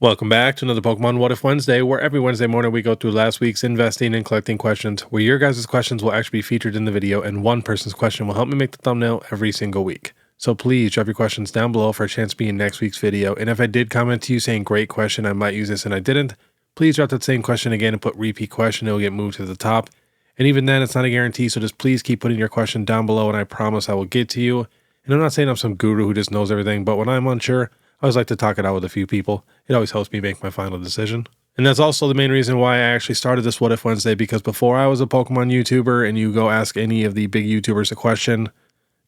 Welcome back to another Pokemon What If Wednesday, where every Wednesday morning we go through last week's investing and collecting questions, where your guys' questions will actually be featured in the video, and one person's question will help me make the thumbnail every single week. So please drop your questions down below for a chance to be in next week's video, and if I did comment to you saying great question, I might use this and I didn't, please drop that same question again and put repeat question, it will get moved to the top. And even then, it's not a guarantee, so just please keep putting your question down below, and I promise I will get to you. And I'm not saying I'm some guru who just knows everything, but when I'm unsure, I always like to talk it out with a few people. It always helps me make my final decision. And that's also the main reason why I actually started this What If Wednesday, because before I was a Pokemon YouTuber and you go ask any of the big YouTubers a question,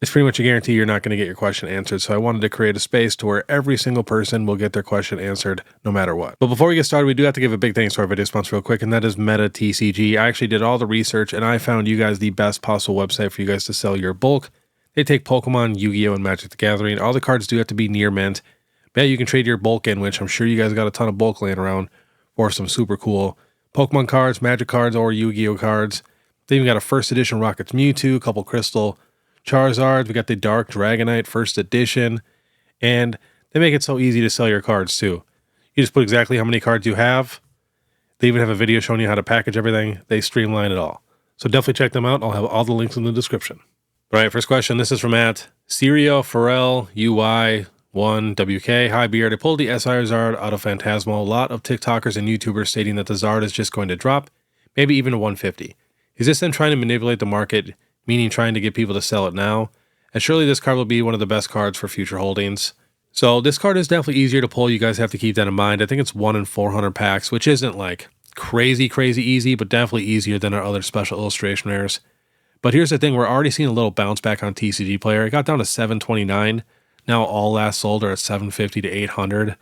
it's pretty much a guarantee you're not going to get your question answered. So I wanted to create a space to where every single person will get their question answered no matter what. But before we get started, we do have to give a big thanks to our video sponsor real quick, and that is Metatcg. I actually did all the research and I found you guys the best possible website for you guys to sell your bulk. They take Pokemon, Yu-Gi-Oh, and Magic the Gathering. All the cards do have to be near mint. Yeah, you can trade your bulk in, which I'm sure you guys got a ton of bulk laying around, for some super cool Pokemon cards, Magic cards, or Yu-Gi-Oh cards. They even got a first edition Rockets Mewtwo, a couple Crystal Charizards. We got the Dark Dragonite first edition, and they make it so easy to sell your cards too. You just put exactly how many cards you have. They even have a video showing you how to package everything. They streamline it all. So definitely check them out. I'll have all the links in the description. All right, first question. This is from Serio Pharrell UI 1WK. Hi Beard, I pulled the Charizard out of Phantasmal. A lot of TikTokers and YouTubers stating that the Zard is just going to drop, maybe even to 150. Is this them trying to manipulate the market, meaning trying to get people to sell it now? And surely this card will be one of the best cards for future holdings. So this card is definitely easier to pull. You guys have to keep that in mind. I think it's 1 in 400 packs, which isn't like crazy easy, but definitely easier than our other special illustration rares. But here's the thing, we're already seeing a little bounce back on TCG Player. It got down to 729. Now all last sold are at 750 to 800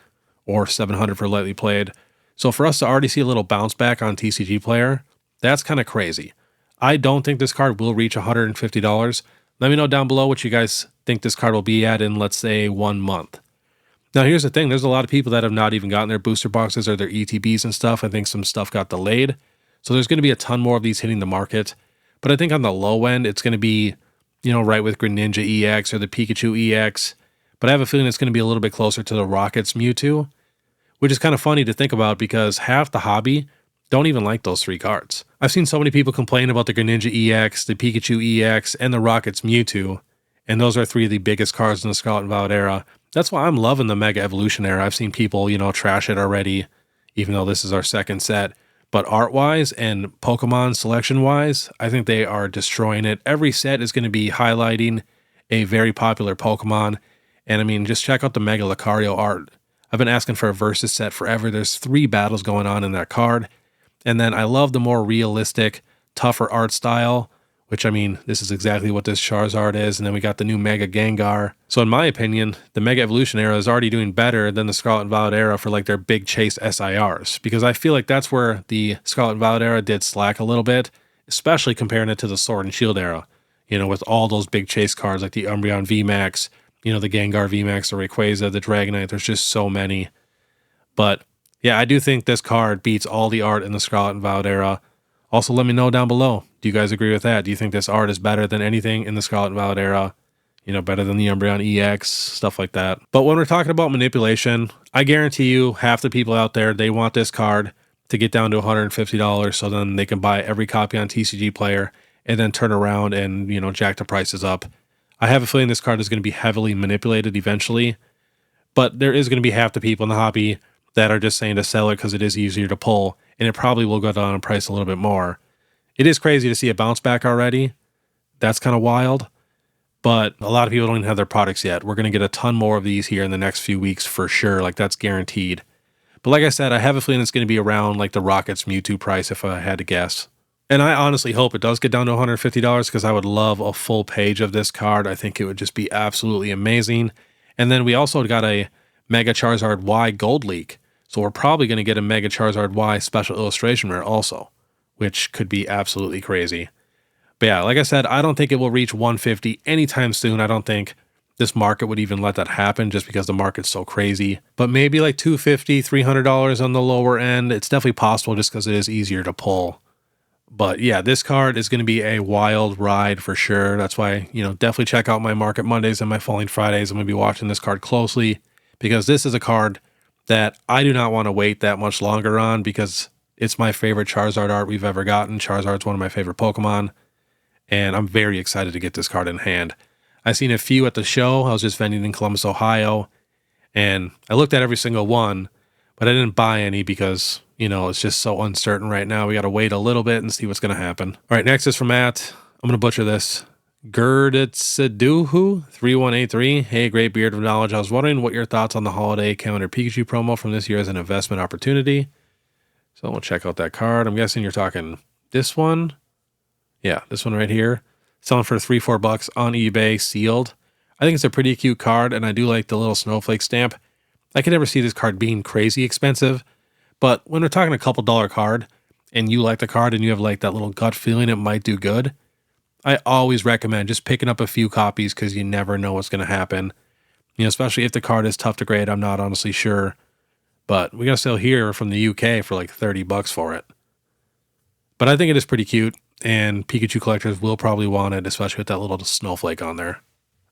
or 700 for lightly played. So for us to already see a little bounce back on TCG Player, that's kind of crazy. I don't think this card will reach $150. Let me know down below what you guys think this card will be at in, let's say, 1 month. Now here's the thing, there's a lot of people that have not even gotten their booster boxes or their ETBs and stuff. I think some stuff got delayed. So there's going to be a ton more of these hitting the market. But I think on the low end, it's going to be, right with Greninja EX or the Pikachu EX. But I have a feeling it's going to be a little bit closer to the Rockets Mewtwo, which is kind of funny to think about because half the hobby don't even like those 3 cards. I've seen so many people complain about the Greninja EX, the Pikachu EX, and the Rockets Mewtwo, and those are 3 of the biggest cards in the Scarlet and Violet era. That's why I'm loving the Mega Evolution era. I've seen people, trash it already, even though this is our second set. But art-wise and Pokemon selection-wise, I think they are destroying it. Every set is going to be highlighting a very popular Pokemon. And I mean, just check out the Mega Lucario art. I've been asking for a Versus set forever. There's 3 battles going on in that card. And then I love the more realistic, tougher art style, which I mean, this is exactly what this Charizard is. And then we got the new Mega Gengar. So in my opinion, the Mega Evolution era is already doing better than the Scarlet and Violet era for like their big chase SIRs. Because I feel like that's where the Scarlet and Violet era did slack a little bit, especially comparing it to the Sword and Shield era. With all those big chase cards like the Umbreon VMAX, the Gengar VMAX, the Rayquaza, the Dragonite, there's just so many. But yeah, I do think this card beats all the art in the Scarlet and Violet era. Also, let me know down below. Do you guys agree with that? Do you think this art is better than anything in the Scarlet and Violet era? Better than the Umbreon EX, stuff like that. But when we're talking about manipulation, I guarantee you half the people out there, they want this card to get down to $150 so then they can buy every copy on TCG Player and then turn around and, jack the prices up. I have a feeling this card is going to be heavily manipulated eventually, but there is going to be half the people in the hobby that are just saying to sell it because it is easier to pull, and it probably will go down in price a little bit more. It is crazy to see a bounce back already. That's kind of wild, but a lot of people don't even have their products yet. We're going to get a ton more of these here in the next few weeks for sure, like that's guaranteed. But like I said, I have a feeling it's going to be around like the Rockets Mewtwo price if I had to guess. And I honestly hope it does get down to $150 because I would love a full page of this card. I think it would just be absolutely amazing. And then we also got a Mega Charizard Y Gold Leak. So we're probably going to get a Mega Charizard Y Special Illustration Rare also, which could be absolutely crazy. But yeah, like I said, I don't think it will reach 150 anytime soon. I don't think this market would even let that happen just because the market's so crazy. But maybe like $250, $300 on the lower end. It's definitely possible just because it is easier to pull. But yeah, this card is going to be a wild ride for sure. That's why, definitely check out my Market Mondays and my Falling Fridays. I'm going to be watching this card closely because this is a card that I do not want to wait that much longer on because it's my favorite Charizard art we've ever gotten. Charizard's one of my favorite Pokemon, and I'm very excited to get this card in hand. I've seen a few at the show. I was just vending in Columbus, Ohio, and I looked at every single one, but I didn't buy any because, you know, it's just so uncertain right now. We got to wait a little bit and see what's going to happen. All right, next is from Matt. I'm going to butcher this. Gerditsaduhu 3183. Hey, great beard of knowledge. I was wondering what your thoughts on the holiday calendar Pikachu promo from this year as an investment opportunity. So we'll check out that card. I'm guessing you're talking this one. Yeah, this one right here. Selling for $3-4 on eBay, sealed. I think it's a pretty cute card, and I do like the little snowflake stamp. I can never see this card being crazy expensive, but when we're talking a couple dollar card, and you like the card and you have like that little gut feeling it might do good, I always recommend just picking up a few copies because you never know what's going to happen. You know, especially if the card is tough to grade. I'm not honestly sure, but we got a sale here from the UK for like $30 for it. But I think it is pretty cute, and Pikachu collectors will probably want it, especially with that little snowflake on there.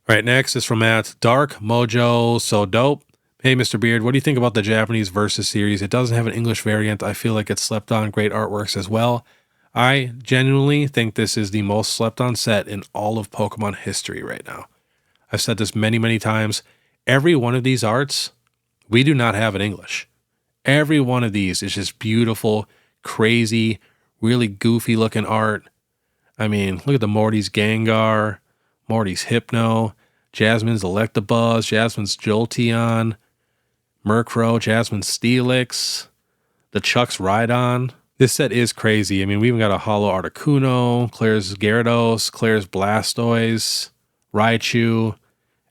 All right, next is from Matt. Dark Mojo So Dope. Hey, Mr. Beard, what do you think about the Japanese Versus series? It doesn't have an English variant. I feel like it's slept on. Great artworks as well. I genuinely think this is the most slept on set in all of Pokemon history right now. I've said this many, many times. Every one of these arts, we do not have in English. Every one of these is just beautiful, crazy, really goofy looking art. I mean, look at the Morty's Gengar, Morty's Hypno, Jasmine's Electabuzz, Jasmine's Jolteon, Murkrow, Jasmine's Steelix, the Chuck's Rhydon. This set is crazy. I mean, we even got a Holo Articuno, Claire's Gyarados, Claire's Blastoise, Raichu,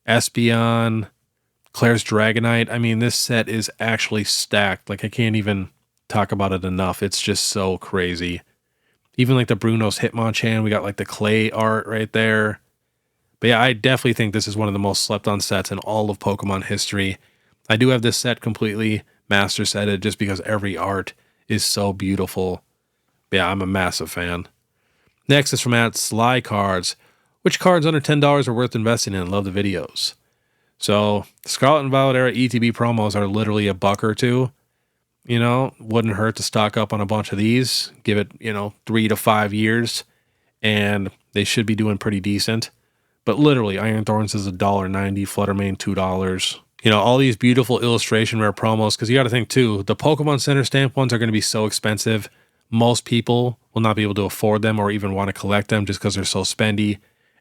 Espeon, Claire's Dragonite. I mean, this set is actually stacked. Like, I can't even talk about it enough. It's just so crazy. Even like the Bruno's Hitmonchan, we got like the clay art right there. But yeah, I definitely think this is one of the most slept on sets in all of Pokemon history. I do have this set completely master setted just because every art is so beautiful. But yeah, I'm a massive fan. Next is from at Sly Cards. Which cards under $10 are worth investing in? Love the videos. So Scarlet and Violet era ETB promos are literally $1 or $2. You know, wouldn't hurt to stock up on a bunch of these. Give it, 3 to 5 years, and they should be doing pretty decent. But literally, Iron Thorns is $1.90, Fluttermane $2. All these beautiful illustration rare promos, because you got to think too, the Pokemon Center stamp ones are going to be so expensive. Most people will not be able to afford them or even want to collect them just because they're so spendy.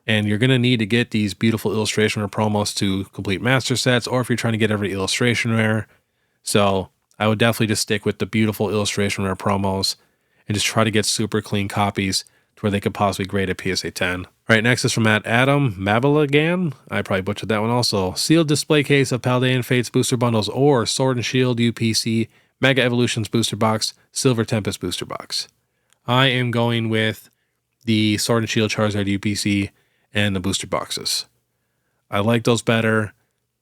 And you're going to need to get these beautiful illustration rare promos to complete master sets, or if you're trying to get every illustration rare. So I would definitely just stick with the beautiful illustration rare promos and just try to get super clean copies to where they could possibly grade a PSA 10. All right, next is from Adam Mabalagan. I probably butchered that one also. Sealed display case of Paldean Fates booster bundles or Sword and Shield UPC Mega Evolutions booster box, Silver Tempest booster box. I am going with the Sword and Shield Charizard UPC and the booster boxes. I like those better.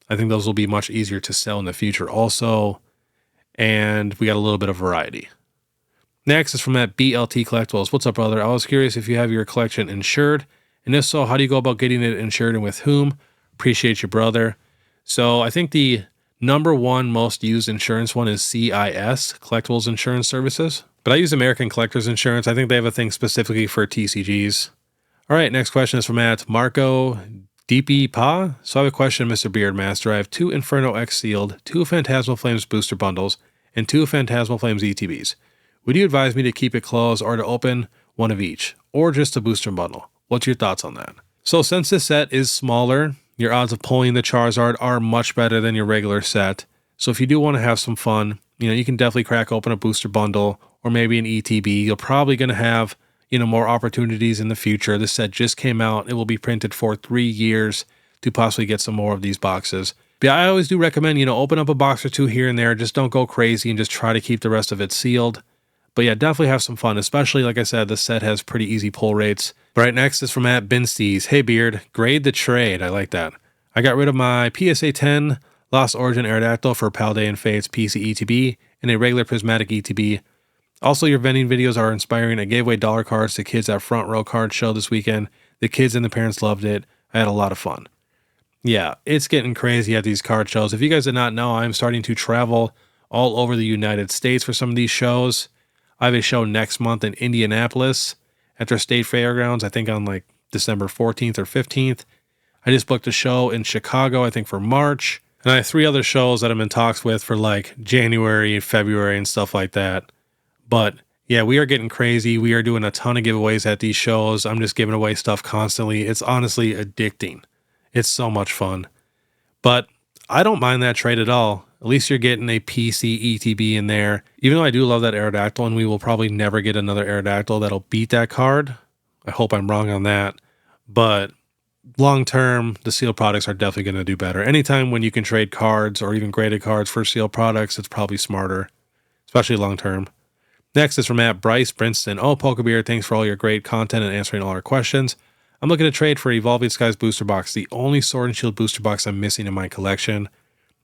I think those will be much easier to sell in the future also. And we got a little bit of variety. Next is from that BLT Collectibles. What's up, brother? I was curious if you have your collection insured. And if so, how do you go about getting it insured and with whom? Appreciate you, brother. So I think the number one most used insurance one is CIS, Collectibles Insurance Services. But I use American Collectors Insurance. I think they have a thing specifically for TCGs. All right, next question is from Marco DP Pa. So I have a question, Mr. Beardmaster. I have 2 Inferno X sealed, 2 Phantasmal Flames booster bundles, and 2 Phantasmal Flames ETBs. Would you advise me to keep it closed or to open one of each, or just a booster bundle? What's your thoughts on that? So since this set is smaller, your odds of pulling the Charizard are much better than your regular set. So if you do want to have some fun, you can definitely crack open a booster bundle or maybe an ETB. You're probably going to have, more opportunities in the future. This set just came out. It will be printed for 3 years to possibly get some more of these boxes. But yeah, I always do recommend, open up a box or 2 here and there. Just don't go crazy and just try to keep the rest of it sealed. But yeah, definitely have some fun, especially, like I said, this set has pretty easy pull rates. All right, next is from @Binstees. Hey, Beard, grade the trade. I like that. I got rid of my PSA 10 Lost Origin Aerodactyl for Paldean Fates PC ETB and a regular Prismatic ETB. Also, your vending videos are inspiring. I gave away dollar cards to kids at Front Row Card Show this weekend. The kids and the parents loved it. I had a lot of fun. Yeah, it's getting crazy at these card shows. If you guys did not know, I'm starting to travel all over the United States for some of these shows. I have a show next month in Indianapolis at their state fairgrounds, I think on like December 14th or 15th. I just booked a show in Chicago, I think for March. And I have 3 other shows that I'm in talks with for like January, February, and stuff like that. But yeah, we are getting crazy. We are doing a ton of giveaways at these shows. I'm just giving away stuff constantly. It's honestly addicting. It's so much fun. But I don't mind that trade at all. At least you're getting a PC ETB in there. Even though I do love that Aerodactyl, and we will probably never get another Aerodactyl that'll beat that card. I hope I'm wrong on that. But long term, the sealed products are definitely going to do better. Anytime when you can trade cards or even graded cards for sealed products, it's probably smarter, especially long term. Next is from Bryce Brinston. Oh, PokeBeard, thanks for all your great content and answering all our questions. I'm looking to trade for Evolving Skies booster box, the only Sword and Shield booster box I'm missing in my collection.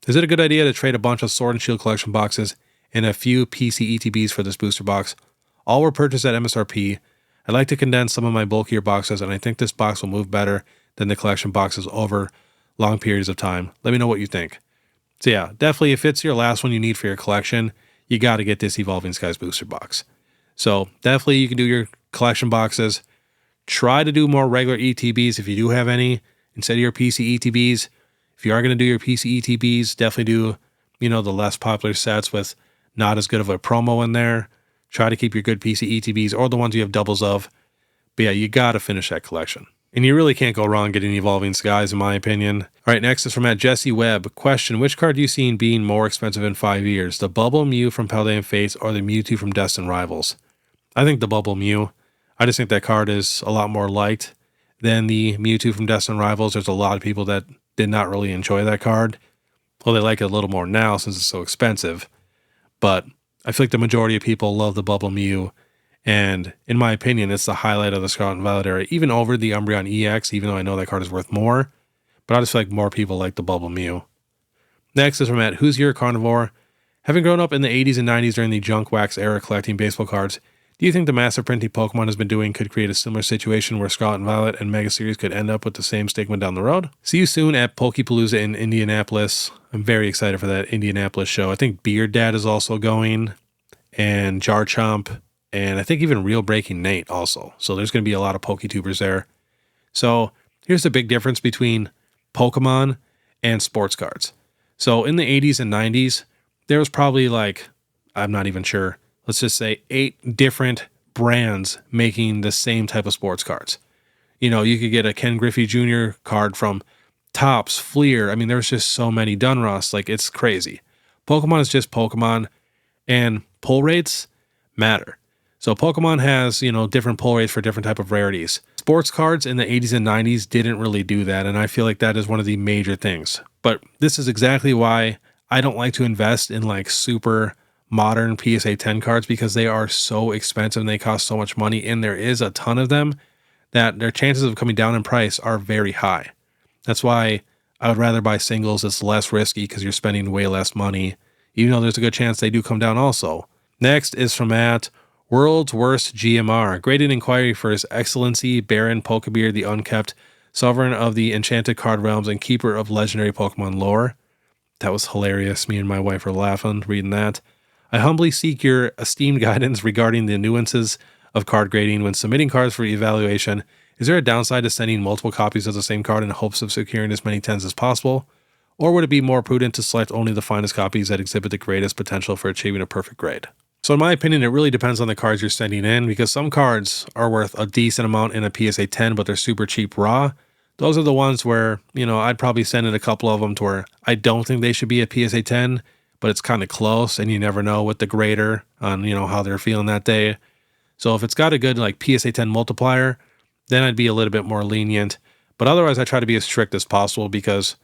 Is it a good idea to trade a bunch of Sword and Shield collection boxes and a few PC ETBs for this booster box? All were purchased at MSRP. I'd like to condense some of my bulkier boxes, and I think this box will move better than the collection boxes over long periods of time. Let me know what you think. So yeah, definitely if it's your last one you need for your collection, you got to get this Evolving Skies booster box. So definitely you can do your collection boxes. Try to do more regular ETBs if you do have any instead of your PC ETBs. If you are going to do your PC ETBs, definitely do, the less popular sets with not as good of a promo in there. Try to keep your good PC ETBs or the ones you have doubles of. But yeah, you got to finish that collection. And you really can't go wrong getting Evolving Skies, in my opinion. All right, next is from Jesse Webb. Question, which card do you see being more expensive in 5 years? The Bubble Mew from Paldean Fates or the Mewtwo from Destined Rivals? I think the Bubble Mew. I just think that card is a lot more liked than the Mewtwo from Destined Rivals. There's a lot of people that did not really enjoy that card. Well, they like it a little more now since it's so expensive. But I feel like the majority of people love the Bubble Mew. And in my opinion, it's the highlight of the Scarlet and Violet era, even over the Umbreon EX, even though I know that card is worth more. But I just feel like more people like the Bubble Mew. Next is from Who's Your Carnivore? Having grown up in the 80s and 90s during the junk wax era collecting baseball cards, do you think the massive printing Pokemon has been doing could create a similar situation where Scarlet and Violet and Mega Series could end up with the same stigma down the road? See you soon at Pokepalooza in Indianapolis. I'm very excited for that Indianapolis show. I think Beard Dad is also going, and Jarchomp, and I think even Real Breaking Nate also. So there's going to be a lot of PokeTubers there. So here's the big difference between Pokemon and sports cards. So in the 80s and 90s, there was probably like, I'm not even sure, let's just say 8 different brands making the same type of sports cards. You could get a Ken Griffey Jr. card from Topps, Fleer. I mean, there's just so many Dunross. Like, it's crazy. Pokemon is just Pokemon, and pull rates matter. So Pokemon has, different pull rates for different type of rarities. Sports cards in the 80s and 90s didn't really do that, and I feel like that is one of the major things. But this is exactly why I don't like to invest in like super modern PSA 10 cards, because they are so expensive and they cost so much money, and there is a ton of them that their chances of coming down in price are very high. That's why I would rather buy singles. It's less risky because you're spending way less money, even though there's a good chance they do come down also. Next is from World's Worst GMR. Graded inquiry for His Excellency Baron PokeBeard, the Unkept, Sovereign of the Enchanted Card Realms and Keeper of Legendary Pokemon Lore. That was hilarious. Me and my wife were laughing reading that. I humbly seek your esteemed guidance regarding the nuances of card grading when submitting cards for evaluation. Is there a downside to sending multiple copies of the same card in hopes of securing as many 10s as possible? Or would it be more prudent to select only the finest copies that exhibit the greatest potential for achieving a perfect grade? So in my opinion, it really depends on the cards you're sending in, because some cards are worth a decent amount in a PSA 10, but they're super cheap raw. Those are the ones where, I'd probably send in a couple of them to where I don't think they should be a PSA 10, but it's kind of close, and you never know with the grader on, how they're feeling that day. So if it's got a good like PSA 10 multiplier, then I'd be a little bit more lenient. But otherwise, I try to be as strict as possible, because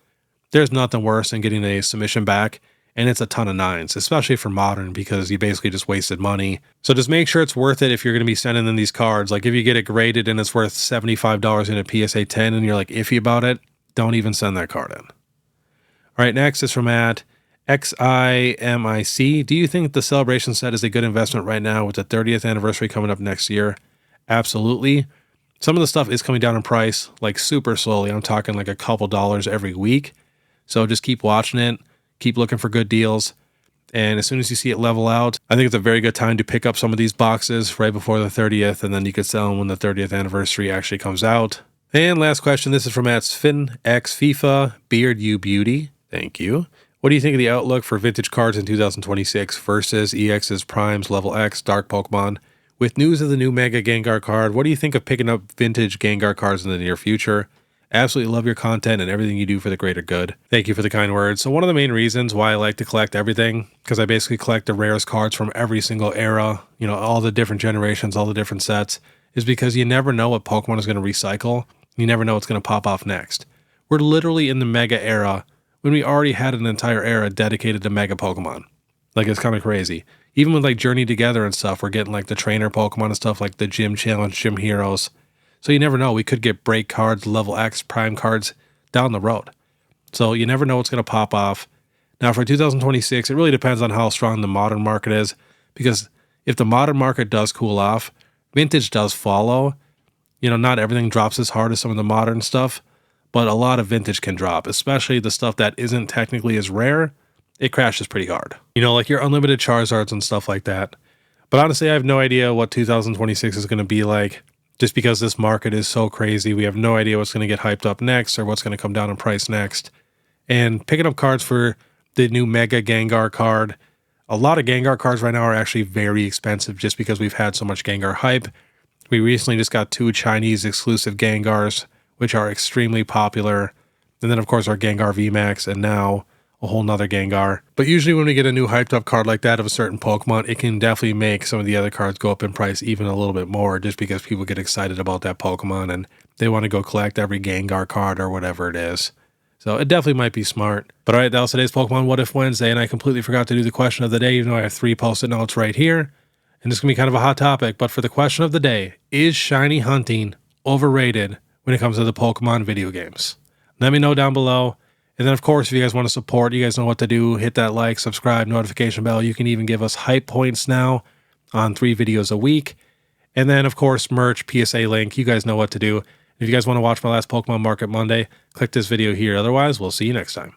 there's nothing worse than getting a submission back and it's a ton of 9s, especially for modern, because you basically just wasted money. So just make sure it's worth it if you're going to be sending in these cards. Like if you get it graded and it's worth $75 in a PSA 10 and you're like iffy about it, don't even send that card in. All right, next is from XIMIC. Do you think the Celebration set is a good investment right now with the 30th anniversary coming up next year? Absolutely. Some of the stuff is coming down in price like super slowly. I'm talking like a couple dollars every week. So just keep watching it. Keep looking for good deals. And as soon as you see it level out, I think it's a very good time to pick up some of these boxes right before the 30th, and then you could sell them when the 30th anniversary actually comes out. And last question, this is from @FinXFIFA Beard You Beauty. Thank you. What do you think of the outlook for vintage cards in 2026 versus EX's Primes, Level X, Dark Pokemon? With news of the new Mega Gengar card, what do you think of picking up vintage Gengar cards in the near future? Absolutely love your content and everything you do for the greater good. Thank you for the kind words. So one of the main reasons why I like to collect everything, because I basically collect the rarest cards from every single era, you know, all the different generations, all the different sets, is because you never know what Pokemon is going to recycle. You never know what's going to pop off next. We're literally in the Mega era when we already had an entire era dedicated to Mega Pokemon. Like, it's kind of crazy. Even with like Journey Together and stuff, we're getting like the trainer Pokemon and stuff like the Gym Challenge, Gym Heroes. So you never know. We could get break cards, level X, prime cards down the road. So you never know what's going to pop off. Now for 2026, it really depends on how strong the modern market is. Because if the modern market does cool off, vintage does follow. You know, not everything drops as hard as some of the modern stuff, but a lot of vintage can drop, especially the stuff that isn't technically as rare. It crashes pretty hard. You know, like your unlimited Charizards and stuff like that. But honestly, I have no idea what 2026 is going to be like, just because this market is so crazy. We have no idea what's going to get hyped up next or what's going to come down in price next. And picking up cards for the new Mega Gengar card, a lot of Gengar cards right now are actually very expensive just because we've had so much Gengar hype. We recently just got 2 Chinese exclusive Gengars, which are extremely popular. And then, of course, our Gengar VMAX, and now a whole nother Gengar. But usually when we get a new hyped up card like that of a certain Pokemon, it can definitely make some of the other cards go up in price even a little bit more, just because people get excited about that Pokemon and they want to go collect every Gengar card or whatever it is. So it definitely might be smart. But all right, that was today's Pokemon What If Wednesday, and I completely forgot to do the question of the day, even though I have 3 post-it notes right here. And this is going to be kind of a hot topic, but for the question of the day, is shiny hunting overrated when it comes to the Pokemon video games? Let me know down below. And then, of course, if you guys want to support, you guys know what to do. Hit that like, subscribe, notification bell. You can even give us hype points now on 3 videos a week. And then, of course, merch, PSA link. You guys know what to do. If you guys want to watch my last Pokemon Market Monday, click this video here. Otherwise, we'll see you next time.